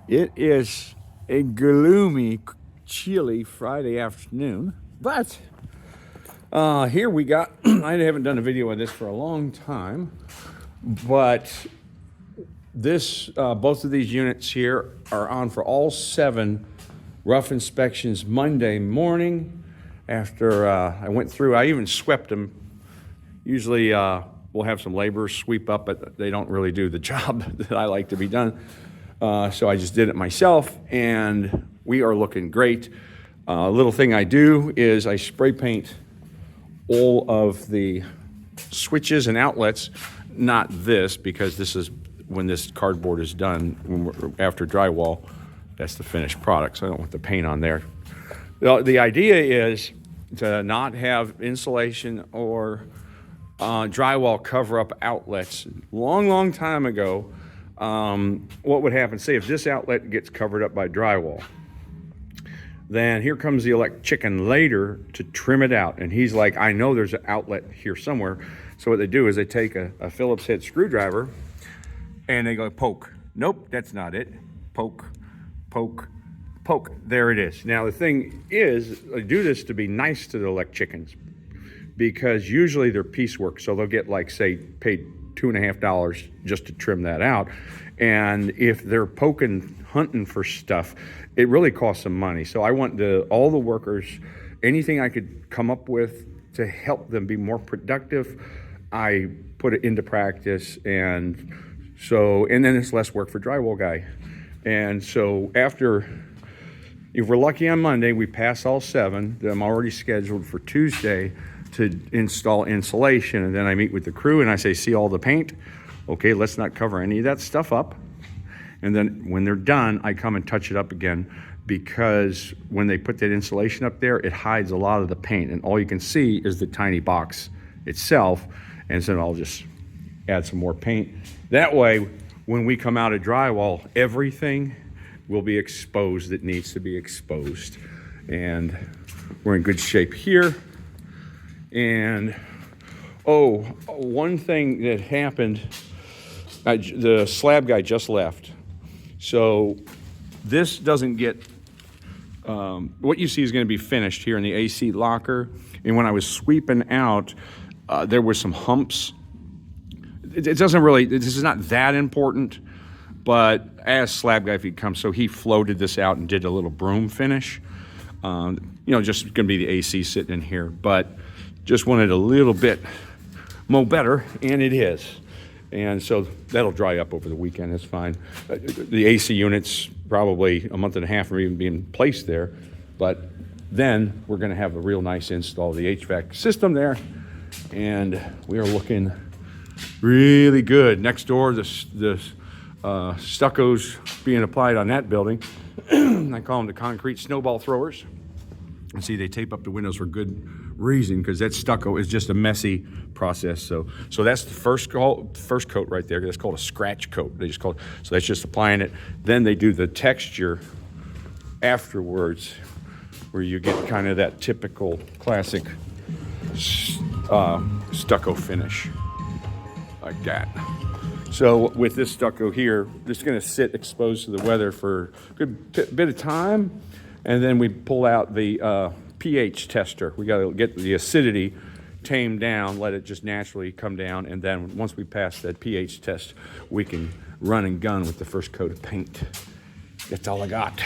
It is a gloomy, chilly Friday afternoon, but here we got. I haven't done a video on this for a long time, but both of these units here are on for all 7 rough inspections Monday morning. After I went through, I even swept them. Usually we'll have some laborers sweep up, but they don't really do the job that I like to be done. So I just did it myself, and we are looking great. A little thing I do is I spray paint all of the switches and outlets, not this, because this is when this cardboard is done, after drywall, that's the finished product, so I don't want the paint on there. The idea is to not have insulation or drywall cover-up outlets. Long time ago, what would happen, say if this outlet gets covered up by drywall, then here comes the chicken later to trim it out. And he's like, I know there's an outlet here somewhere. So what they do is they take a Phillips head screwdriver and they go poke. Nope, that's not it. Poke, poke, poke. There it is. Now the thing is, I do this to be nice to the chickens, because usually they're piecework. So they'll get say paid $2.50 just to trim that out. And if they're poking, hunting for stuff, it really costs some money. So I want all the workers, anything I could come up with to help them be more productive, I put it into practice. And then it's less work for drywall guy. And so if we're lucky on Monday, we pass all 7. I'm already scheduled for Tuesday to install insulation. And then I meet with the crew and I say, see all the paint? Okay, let's not cover any of that stuff up. And then when they're done, I come and touch it up again, because when they put that insulation up there, it hides a lot of the paint, and all you can see is the tiny box itself. And so I'll just add some more paint. That way, when we come out of drywall, everything will be exposed that needs to be exposed. And we're in good shape here. And one thing that happened, the slab guy just left. So this doesn't get, what you see is going to be finished here in the AC locker. And when I was sweeping out, there were some humps. It doesn't really, this is not that important, but as slab guy, if he comes, so he floated this out and did a little broom finish. Just going to be the AC sitting in here, but just wanted a little bit more better, and it is. And so that'll dry up over the weekend, it's fine. The AC units, probably a month and a half from even being placed there, but then we're gonna have a real nice install of the HVAC system there, and we are looking really good. Next door, the stucco's being applied on that building. I call them the concrete snowball throwers. And see, they tape up the windows for good reason, because that stucco is just a messy process. So that's the first coat right there. That's called a scratch coat. They just call it. So that's just applying it. Then they do the texture afterwards, where you get kind of that typical classic stucco finish, like that. So with this stucco here, it's going to sit exposed to the weather for a good bit of time. And then we pull out the pH tester. We got to get the acidity tamed down, let it just naturally come down. And then once we pass that pH test, we can run and gun with the first coat of paint. That's all I got.